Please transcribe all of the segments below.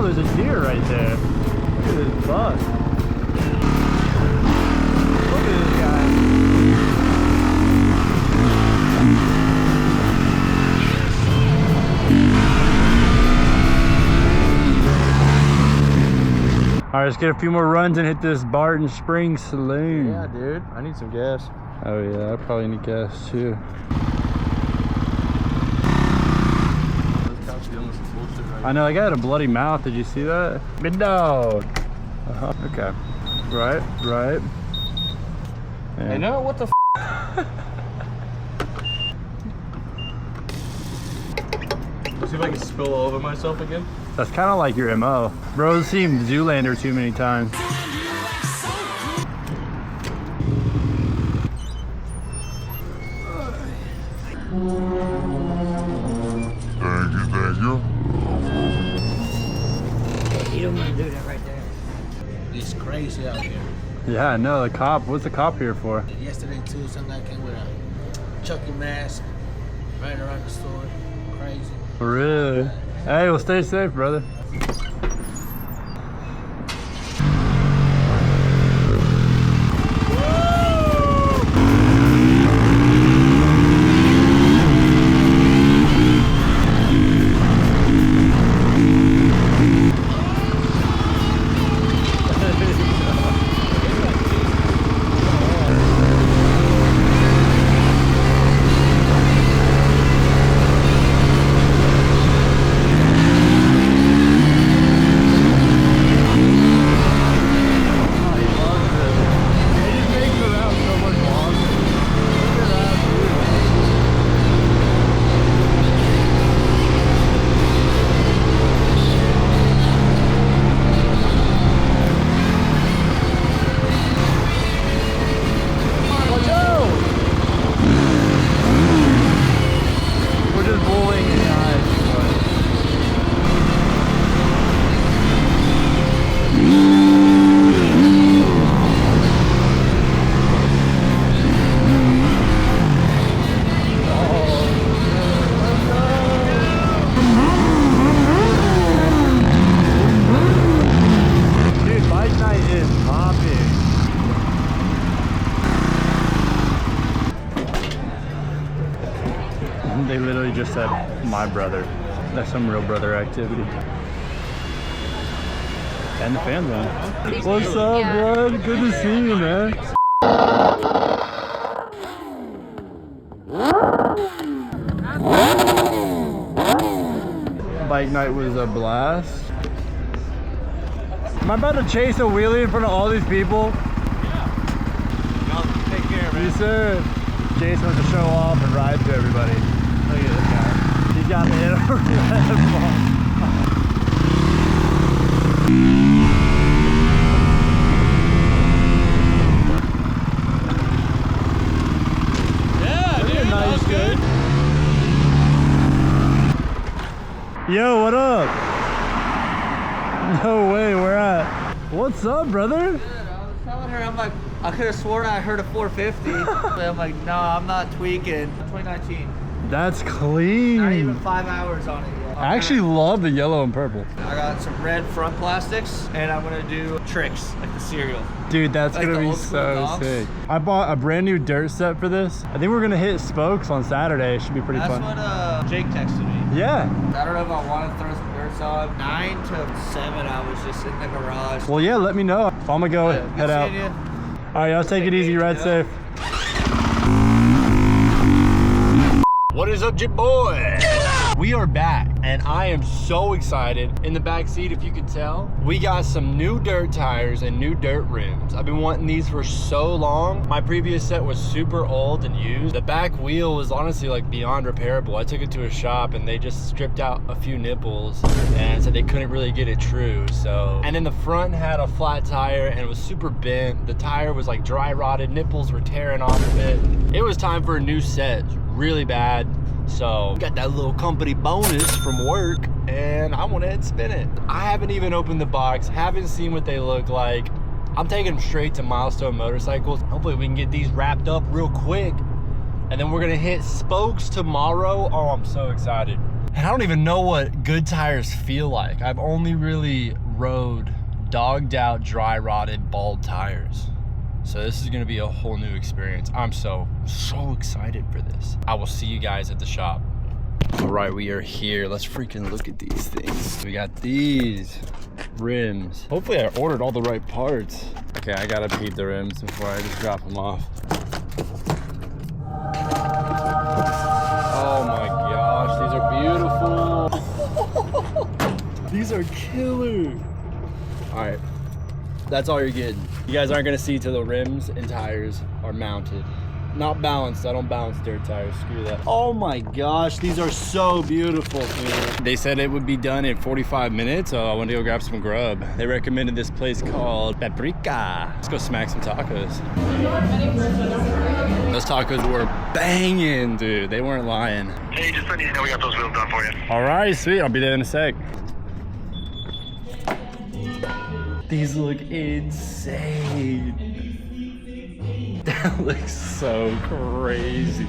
there's a deer right there. Look at this buck. Look at this guy. All right, let's get a few more runs and hit this Barton Springs Saloon. Yeah, dude. I need some gas. Oh yeah, I probably need gas too. I know, I got a bloody mouth. Did you see that? Good dog. Okay. Right. And I know what the Let's see if I can spill all over myself again. That's kind of like your MO. Bro's seen Zoolander too many times. Thank you. You don't want to do that right there. It's crazy out here. Yeah, I know. The cop. What's the cop here for? Yesterday too, some guy came with a Chucky mask right around the store. Crazy. Really? Hey, well, stay safe, brother. They literally just said, my brother. That's some real brother activity. And the fans on. What's up, bro? Good to see you, man. Bike night was a blast. Am I about to chase a wheelie in front of all these people? Yeah. Y'all take care, man. Yes, sir. Jace wants to show off and ride to everybody. Look at this guy. He's got the hit over the ball. Yeah, dude, that was good. Yo, what up? No way, where at? What's up, brother? Dude, I was telling her, I'm like, I could have sworn I heard a 450. I'm like, no, I'm not tweaking. 2019. That's clean. Not even 5 hours on it yet. I actually love the yellow and purple. I got some red front plastics, and I'm gonna do tricks like the cereal. Dude, that's Like gonna the be old school so dogs. sick. I bought a brand new dirt set for this. I think we're gonna hit spokes on Saturday. It should be pretty That's fun. what Jake texted me. Yeah. I don't know if I want to throw some dirts on. 9 to 7, I was just in the garage. Well, yeah, let me know. I'm gonna go head out. You. All right, y'all take it easy, ride safe. What is up, Jit Boy? We are back, and I am so excited. In the back seat, if you could tell, we got some new dirt tires and new dirt rims. I've been wanting these for so long. My previous set was super old and used. The back wheel was honestly like beyond repairable. I took it to a shop and they just stripped out a few nipples and said they couldn't really get it true. So, and then the front had a flat tire and it was super bent. The tire was like dry rotted, nipples were tearing off of it. It was time for a new set, really bad. So got that little company bonus from work and I went ahead and spin it. I haven't even opened the box, haven't seen what they look like. I'm taking them straight to Milestone Motorcycles. Hopefully we can get these wrapped up real quick. And then we're gonna hit spokes tomorrow. Oh, I'm so excited. And I don't even know what good tires feel like. I've only really rode dogged out, dry rotted, bald tires. So this is gonna be a whole new experience. I'm so excited for this. I will see you guys at the shop. All right, we are here. Let's freaking look at these things. We got these rims. Hopefully I ordered all the right parts. Okay, I gotta peep the rims before I just drop them off. Oh my gosh, these are beautiful. These are killer. All right, that's all you're getting. You guys aren't gonna see till the rims and tires are mounted. Not balanced. I don't balance dirt tires. Screw that. Oh my gosh, these are so beautiful, dude. They said it would be done in 45 minutes, so I went to go grab some grub. They recommended this place called Paprika. Let's go smack some tacos. Those tacos were banging, dude. They weren't lying. Hey, just letting you know we got those wheels done for you. All right, sweet. I'll be there in a sec. These look insane. That looks so crazy.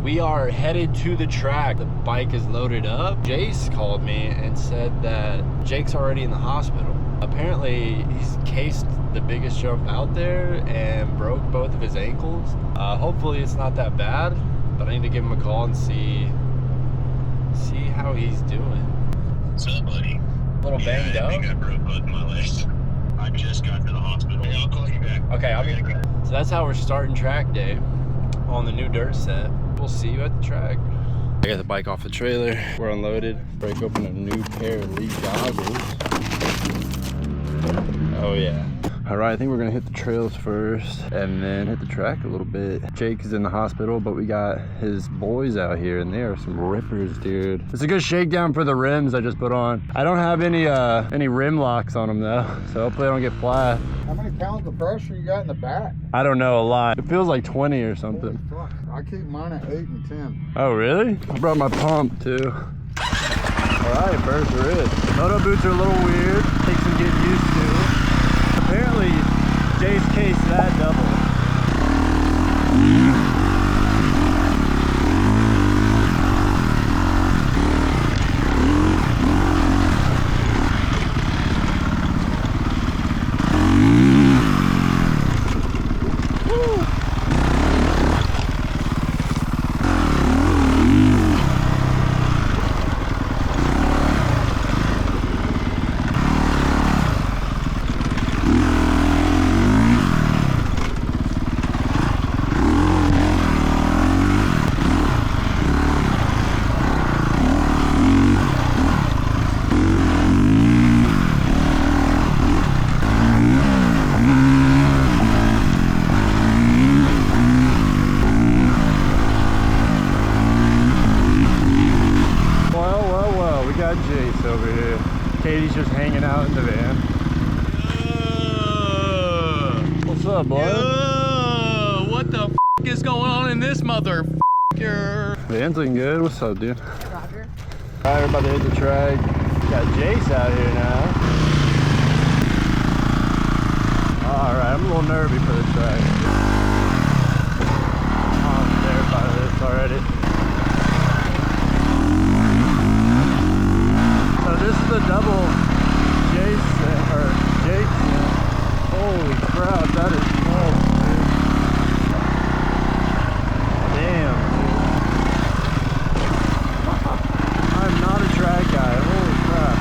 We are headed to the track. The bike is loaded up. Jace called me and said that Jake's already in the hospital. Apparently, he's cased the biggest jump out there and broke both of his ankles. Hopefully it's not that bad, but I need to give him a call and see how he's doing. What's up, buddy? A little banged up. I think I broke both my legs. I just got to the hospital. Hey, I'll call you back. Okay, so that's how we're starting track day on the new dirt set. We'll see you at the track. I got the bike off the trailer. We're unloaded. Break open a new pair of Lee goggles. Oh yeah. All right, I think we're gonna hit the trails first and then hit the track a little bit. Jake is in the hospital, but we got his boys out here and they are some rippers, dude. It's a good shakedown for the rims I just put on. I don't have any rim locks on them though, so hopefully I don't get flat. How many pounds of pressure you got in the back? I don't know, a lot. It feels like 20 or something. Holy fuck. I keep mine at 8 and 10. Oh really? I brought my pump too. All right, first rib. Moto boots are a little weird. Takes some getting used to. Apparently, Jace cased that double. Jace over here. Katie's just hanging out in the van. What's up, boy? What the f is going on in this motherfucker? Van's looking good. What's up, dude? Roger. All right, we're about to hit the track. Got Jace out here now. All right, I'm a little nervy for the track. I'm terrified of this already. So this is the double Jace, or Jake. Holy crap, that is nuts, dude. Damn, dude. I'm not a track guy, holy crap.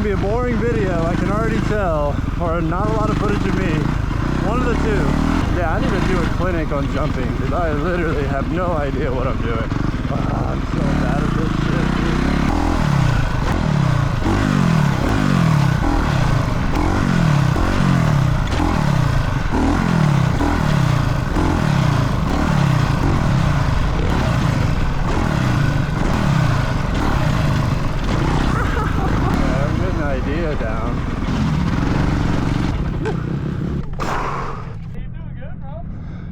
Be a boring video, I can already tell, or not a lot of footage of me. One of the two. Yeah, I need to do a clinic on jumping because I literally have no idea what I'm doing. I'm so bad at this shit, dude. slow down.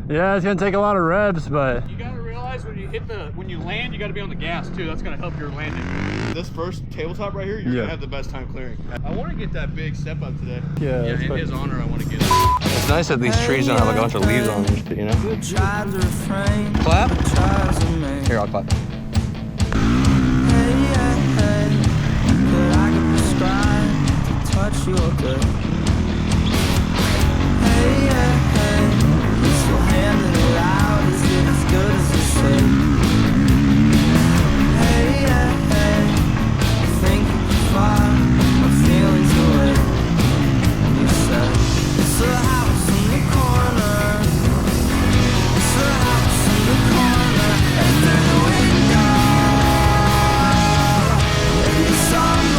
Yeah, it's gonna take a lot of revs, but You gotta realize when you land, you gotta be on the gas too. That's gonna help your landing. This first tabletop right here, you're gonna have the best time clearing. I want to get that big step up today. yeah, Yeah, in his honor, I want to get it. it's nice that these trees don't have like a bunch of leaves on them, you know? Clap? Here, I'll clap. Touch your good. Hey, yeah, hey, you still handing it out. Is it as good as you say? Hey, yeah, hey, you think you can fly my feelings away? You said it's a house in the corner. It's a house in the corner. And through the window in the summer.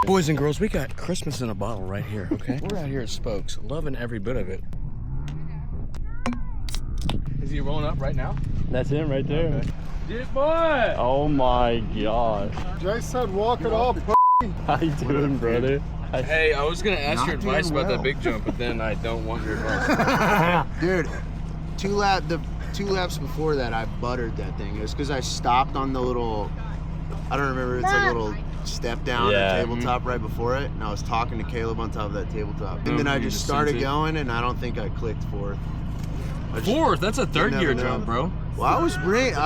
Boys and girls, we got Christmas in a bottle right here, okay? We're out here at Spokes, loving every bit of it. Is he rolling up right now? That's him right there. Okay. Dip boy! Oh my gosh. Jace said walk it off. How you doing, brother? Hey, I was gonna ask your advice about that big jump, but then I don't want your advice. Dude, the 2 laps before that, I buttered that thing. It was because I stopped on the little, I don't remember, it's like a little step down or tabletop right before it, and I was talking to Caleb on top of that tabletop. And then I just started going, and I don't think I clicked fourth. Fourth? That's a third gear jump, bro. Well, I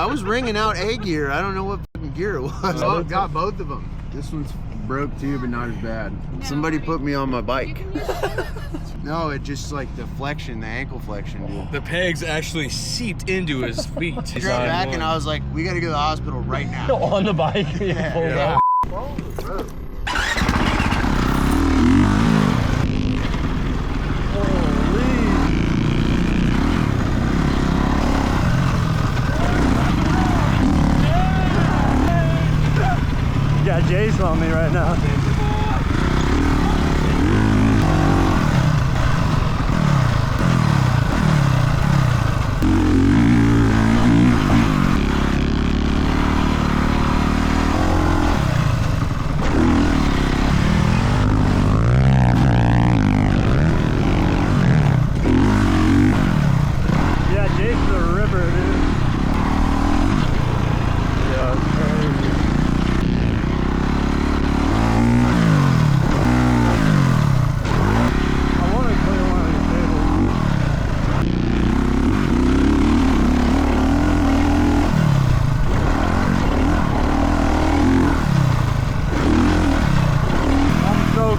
was ringing out A gear. I don't know what fucking gear it was. I got both of them. This one's broke too, but not as bad. Somebody put me on my bike. No, it just like the flexion, the ankle flexion, dude. The pegs actually seeped into his feet. I drove back and I was like, we gotta go to the hospital right now. On the bike. Yeah. Got Jace on me right now. Yeah, Jace is a ripper, dude. Yeah, it's crazy.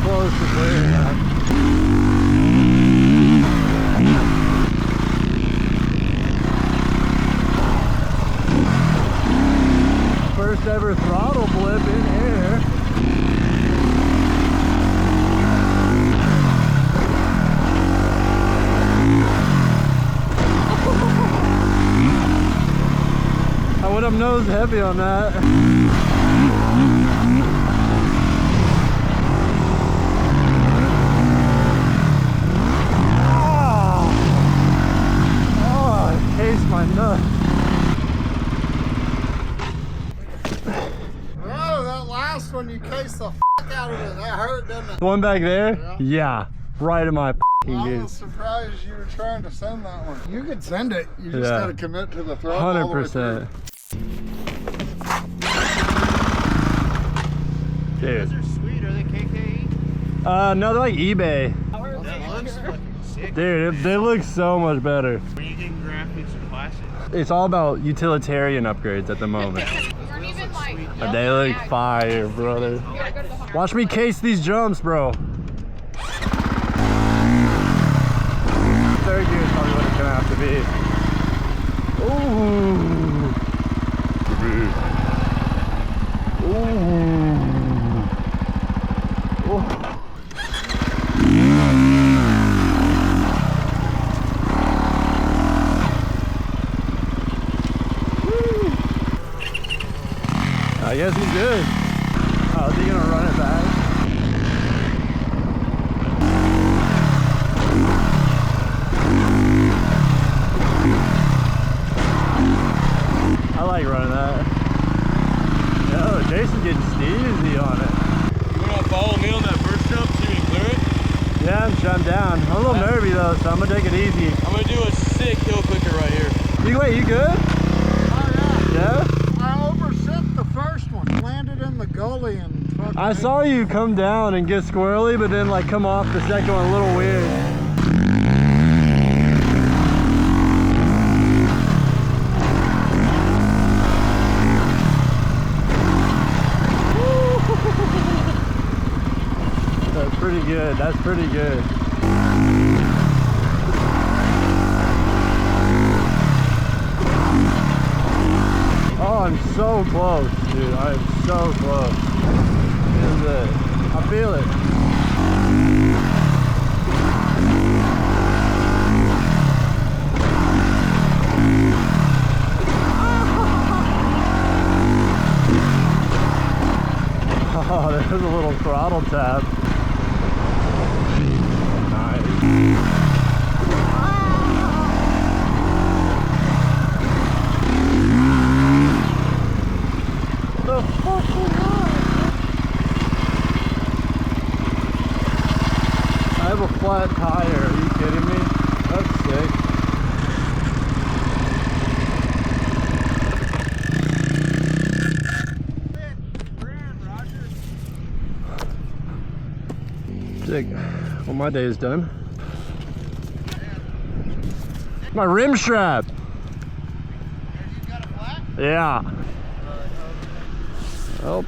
Close to clear. was heavy on that. Oh, it cased my nut. Oh, that last one, you cased the out of it. That hurt, didn't it? The one back there? Yeah, right in my I was goose. surprised you were trying to send that one. You could send it. You just got to commit to the throttle. 100%. Dude. Those are sweet. Are they KKE? No, they're like eBay. Dude, they look so much better. When you getting graphics or classics? It's all about utilitarian upgrades at the moment. They look fire, brother. Watch me case these jumps, bro. Third gear is probably what it's gonna have to be. Ooh. Ooh. I guess he's good. Oh, is he gonna run it back? I like running that. Yo, Jason's getting steezy on it. You wanna follow me on that first jump, see me clear it? Yeah, I'm down. I'm a little nervy though, so I'm gonna take it easy. I'm gonna do a sick hill clicker right here. Wait, you good? Oh, yeah. Yeah? I overshot the first one. Landed in the gully and fucking... I saw you come down and get squirrely, but then like come off the second one a little weird. That's pretty good. That's pretty good. Oh, I'm so close, dude. I am so close. This is it. I feel it. Oh, there's a little throttle tap. Nice. The fuck was that? I have a flat tire. Are you kidding me? That's sick. Sick. Well, my day is done. My rim strap. Yeah. Oh,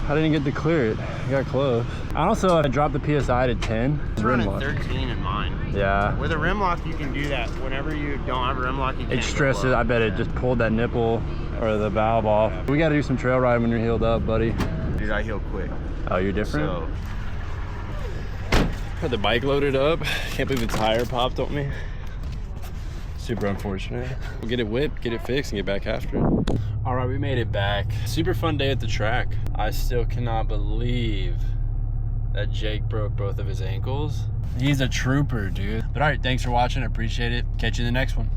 I didn't get to clear it. I got close. I also dropped the PSI to 10. It's running 13 in mine. Yeah. With a rim lock, you can do that. Whenever you don't have a rim lock, you can't. It stresses. I bet it just pulled that nipple or the valve off. We got to do some trail riding when you're healed up, buddy. Dude, I heal quick. Oh, you're different? So. Had the bike loaded up. Can't believe the tire popped on me. Super unfortunate. We'll get it whipped, get it fixed, and get back after it. All right, we made it back. Super fun day at the track. I still cannot believe that Jake broke both of his ankles. He's a trooper, dude. But all right, thanks for watching. I appreciate it. Catch you in the next one.